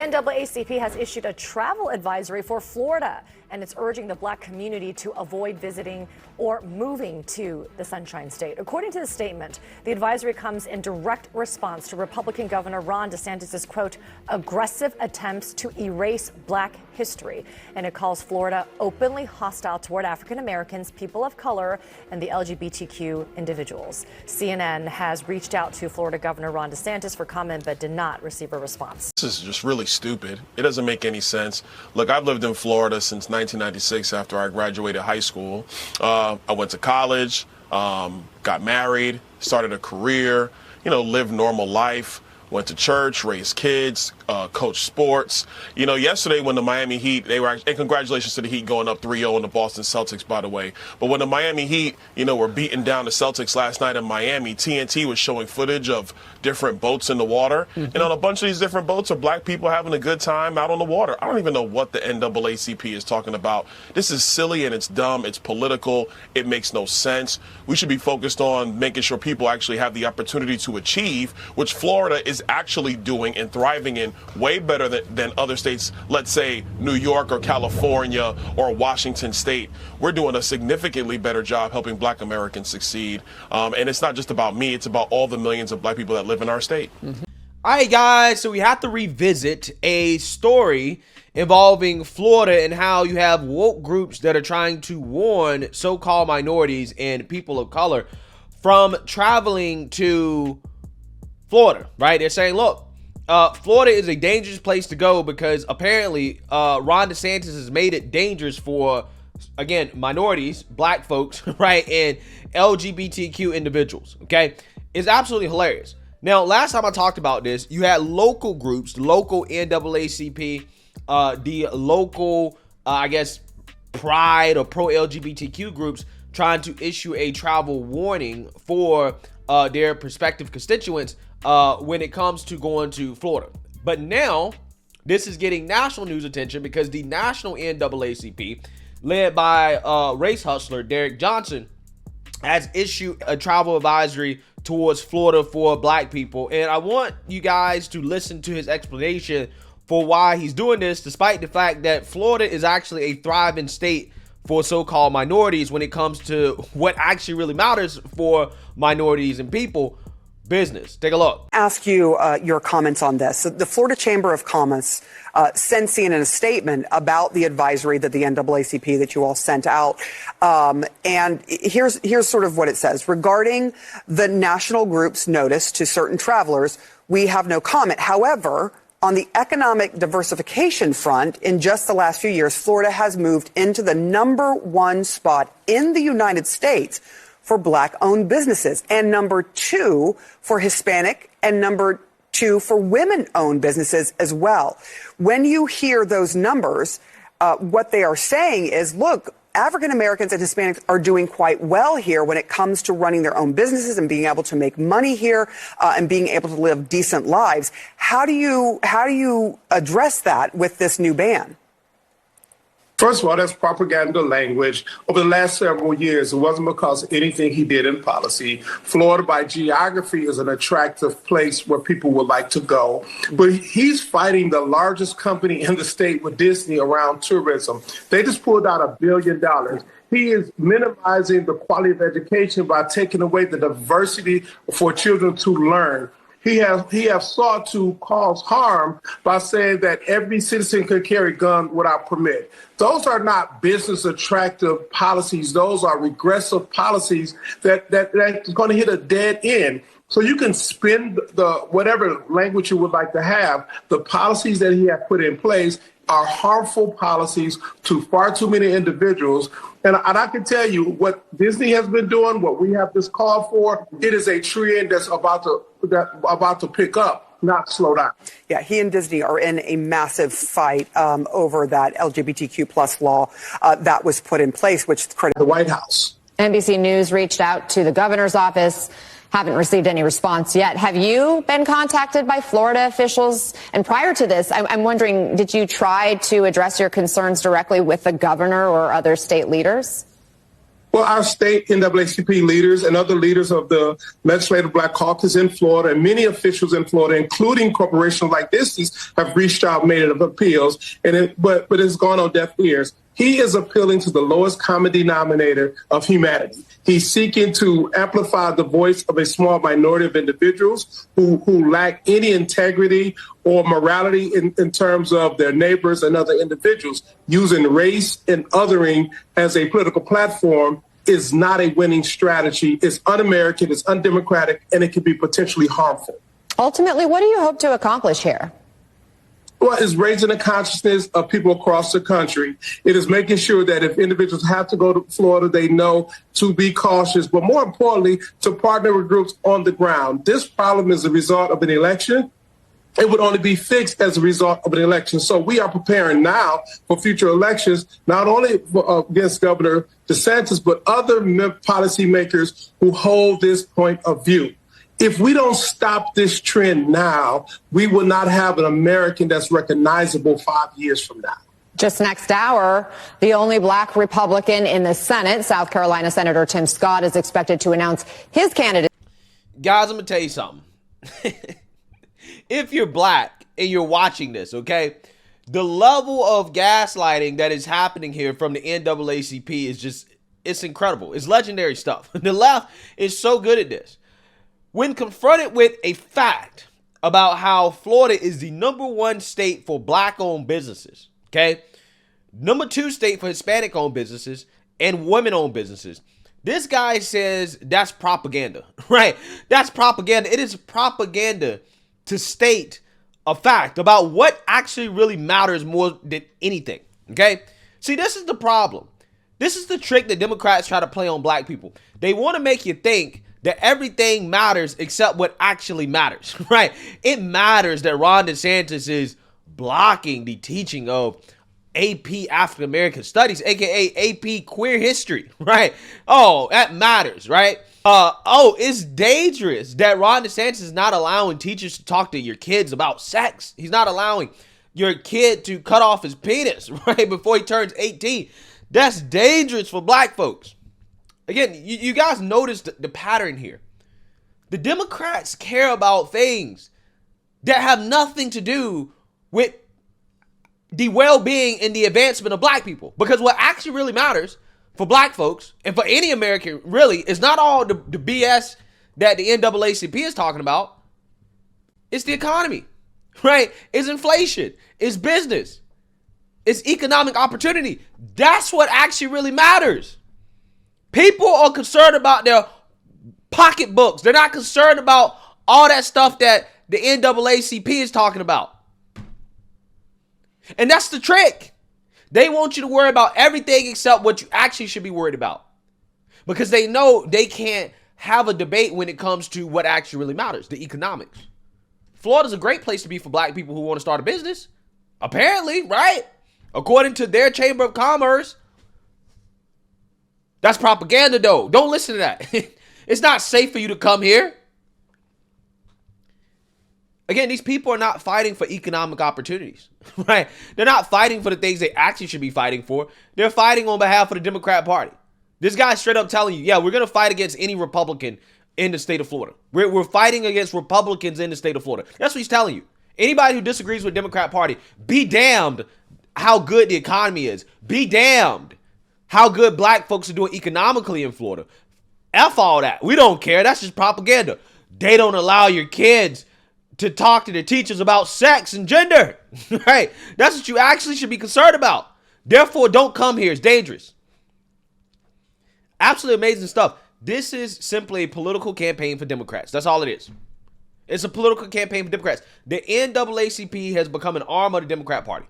NAACP has issued a travel advisory for Florida, and it's urging the black community to avoid visiting or moving to the Sunshine State. According to the statement, the advisory comes in direct response to Republican Governor Ron DeSantis' quote, aggressive attempts to erase black history. And it calls Florida openly hostile toward African Americans, people of color, and the LGBTQ individuals. CNN has reached out to Florida Governor Ron DeSantis for comment, but did not receive a response. This is just really stupid. It doesn't make any sense. Look, I've lived in Florida since 1996 after I graduated high school. I went to college, got married, started a career, lived normal life, went to church, raised kids, coached sports. Yesterday when the Miami Heat, and congratulations to the Heat going up 3-0 on the Boston Celtics, by the way. But when the Miami Heat, were beating down the Celtics last night in Miami, TNT was showing footage of different boats in the water. And on a bunch of these different boats are black people having a good time out on the water. I don't even know what the NAACP is talking about. This is silly and it's dumb. It's political. It makes no sense. We should be focused on making sure people actually have the opportunity to achieve, which Florida is actually doing and thriving in way better than other states, let's say New York or California or Washington State. We're doing a significantly better job helping black Americans succeed. And it's not just about me, it's about all the millions of black people that live in our state. All right, guys, so we have to revisit a story involving Florida and how you have woke groups that are trying to warn so-called minorities and people of color from traveling to Florida, right? They're saying, look, Florida is a dangerous place to go because apparently Ron DeSantis has made it dangerous for, again, minorities, black folks, right, and LGBTQ individuals, okay? It's absolutely hilarious. Now, last time I talked about this, you had local groups, the local NAACP, the local, Pride or pro-LGBTQ groups trying to issue a travel warning for their prospective constituents when it comes to going to Florida. But now, this is getting national news attention because the national NAACP, led by race hustler Derrick Johnson, has issued a travel advisory towards Florida for black people. And I want you guys to listen to his explanation for why he's doing this, despite the fact that Florida is actually a thriving state for so-called minorities when it comes to what actually really matters for minorities and people. Business. Take a look. Ask you your comments on this. So the Florida Chamber of Commerce sent CNN a statement about the advisory that the NAACP that you all sent out. And here's sort of what it says. Regarding the national group's notice to certain travelers, we have no comment. However, on the economic diversification front, in just the last few years, Florida has moved into the #1 spot in the United States for black-owned businesses, and #2 for Hispanic, and #2 for women-owned businesses as well. When you hear those numbers, what they are saying is, look, African Americans and Hispanics are doing quite well here when it comes to running their own businesses and being able to make money here and being able to live decent lives. How do you address that with this new ban? First of all, that's propaganda language. Over the last several years, it wasn't because of anything he did in policy. Florida, by geography, is an attractive place where people would like to go. But he's fighting the largest company in the state with Disney around tourism. They just pulled out $1 billion. He is minimizing the quality of education by taking away the diversity for children to learn. He has sought to cause harm by saying that every citizen can carry a gun without permit. Those are not business attractive policies. Those are regressive policies that's going to hit a dead end. So you can spin the whatever language you would like to have. The policies that he has put in place are harmful policies to far too many individuals. And I can tell you what Disney has been doing, what we have this call for, it is a trend that's about to pick up, not slow down. Yeah, he and Disney are in a massive fight over that LGBTQ plus law that was put in place, which credit the White House. NBC News reached out to the governor's office. Haven't received any response yet. Have you been contacted by Florida officials? And prior to this, I'm wondering, did you try to address your concerns directly with the governor or other state leaders? Well, our state NAACP leaders and other leaders of the Legislative Black Caucus in Florida and many officials in Florida, including corporations like this, have reached out, made it appeals, but it's gone on deaf ears. He is appealing to the lowest common denominator of humanity. He's seeking to amplify the voice of a small minority of individuals who lack any integrity or morality in terms of their neighbors and other individuals. Using race and othering as a political platform is not a winning strategy. It's un-American, it's undemocratic, and it can be potentially harmful. Ultimately, what do you hope to accomplish here? Well, it's raising the consciousness of people across the country. It is making sure that if individuals have to go to Florida, they know to be cautious, but more importantly, to partner with groups on the ground. This problem is a result of an election. It would only be fixed as a result of an election. So we are preparing now for future elections, not only against Governor DeSantis, but other policymakers who hold this point of view. If we don't stop this trend now, we will not have an American that's recognizable 5 years from now. Just next hour, the only black Republican in the Senate, South Carolina Senator Tim Scott, is expected to announce his candidate. Guys, I'm going to tell you something. If you're black and you're watching this, okay, the level of gaslighting that is happening here from the NAACP is just, it's incredible. It's legendary stuff. The left is so good at this. When confronted with a fact about how Florida is the #1 state for black-owned businesses, okay, #2 state for Hispanic-owned businesses and women-owned businesses, this guy says that's propaganda, right? That's propaganda. It is propaganda to state a fact about what actually really matters more than anything, okay? See, this is the problem. This is the trick that Democrats try to play on black people. They want to make you think that everything matters except what actually matters, right? It matters that Ron DeSantis is blocking the teaching of AP African American Studies, aka AP Queer History, right? Oh, that matters, right? It's dangerous that Ron DeSantis is not allowing teachers to talk to your kids about sex. He's not allowing your kid to cut off his penis, right, before he turns 18. That's dangerous for black folks. Again, you guys notice the pattern here. The Democrats care about things that have nothing to do with the well-being and the advancement of black people. Because what actually really matters for black folks and for any American really is not all the BS that the NAACP is talking about. It's the economy, right? It's inflation. It's business. It's economic opportunity. That's what actually really matters. People are concerned about their pocketbooks. They're not concerned about all that stuff that the NAACP is talking about. And that's the trick. They want you to worry about everything except what you actually should be worried about. Because they know they can't have a debate when it comes to what actually really matters, the economics. Florida's a great place to be for black people who want to start a business. Apparently, right? According to their Chamber of Commerce. That's propaganda, though. Don't listen to that. It's not safe for you to come here. Again, these people are not fighting for economic opportunities, right? They're not fighting for the things they actually should be fighting for. They're fighting on behalf of the Democrat Party. This guy's straight up telling you, yeah, we're going to fight against any Republican in the state of Florida. We're fighting against Republicans in the state of Florida. That's what he's telling you. Anybody who disagrees with the Democrat Party, be damned how good the economy is. Be damned how good black folks are doing economically in Florida. F all that. We don't care. That's just propaganda. They don't allow your kids to talk to their teachers about sex and gender. Right? That's what you actually should be concerned about. Therefore, don't come here. It's dangerous. Absolutely amazing stuff. This is simply a political campaign for Democrats. That's all it is. It's a political campaign for Democrats. The NAACP has become an arm of the Democrat Party.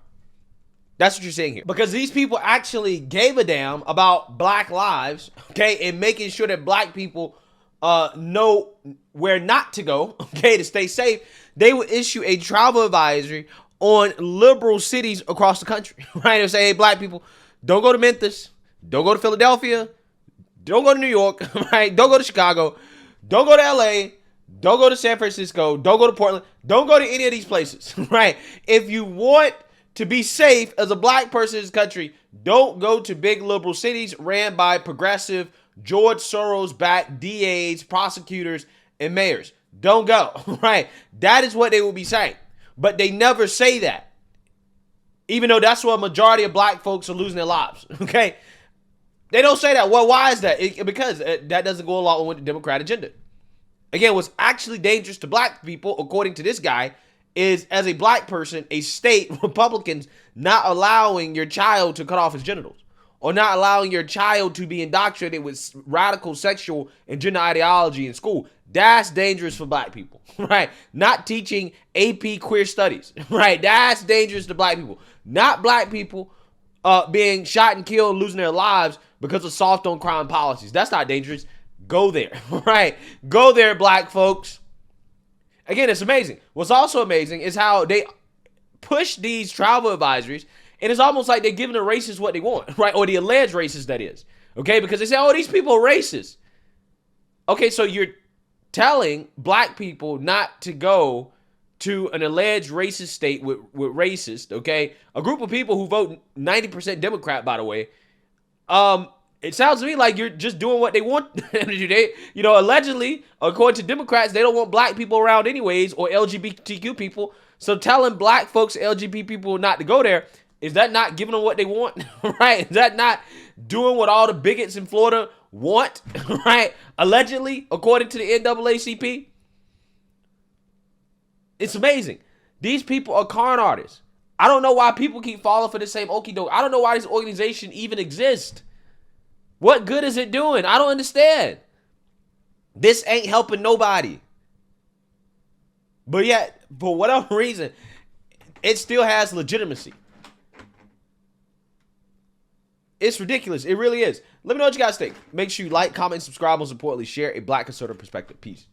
That's what you're seeing here. Because these people actually gave a damn about black lives, okay, and making sure that black people know where not to go, okay, to stay safe. They would issue a travel advisory on liberal cities across the country, right? They'll say, hey, black people, don't go to Memphis, don't go to Philadelphia, don't go to New York, right? Don't go to Chicago, don't go to LA, don't go to San Francisco, don't go to Portland, don't go to any of these places, right? If you want to be safe as a black person in this country, don't go to big liberal cities ran by progressive George Soros-backed DAs, prosecutors, and mayors. Don't go, right? That is what they will be saying. But they never say that. Even though that's where a majority of black folks are losing their lives, okay? They don't say that. Well, why is that? Because that doesn't go along with the Democrat agenda. Again, what's actually dangerous to black people, according to this guy, is as a black person, a state, Republicans not allowing your child to cut off his genitals or not allowing your child to be indoctrinated with radical sexual and gender ideology in school. That's dangerous for black people, right? Not teaching AP queer studies, right? That's dangerous to black people. Not black people being shot and killed and losing their lives because of soft on crime policies. That's not dangerous. Go there, right? Go there, black folks. Again, it's amazing. What's also amazing is how they push these travel advisories, and it's almost like they're giving the racists what they want, right? Or the alleged racists, that is. Okay, because they say, oh, these people are racist. Okay, so you're telling black people not to go to an alleged racist state with racist, okay? A group of people who vote 90% Democrat, by the way. It sounds to me like you're just doing what they want them to do. Allegedly, according to Democrats, they don't want black people around anyways, or LGBTQ people. So telling black folks, LGBT people not to go there, is that not giving them what they want, right? Is that not doing what all the bigots in Florida want, right? Allegedly, according to the NAACP. It's amazing. These people are con artists. I don't know why people keep falling for the same okie doke. I don't know why this organization even exists. What good is it doing? I don't understand. This ain't helping nobody. But yet, for whatever reason, it still has legitimacy. It's ridiculous. It really is. Let me know what you guys think. Make sure you like, comment, subscribe, most importantly, share a black conservative perspective. Peace.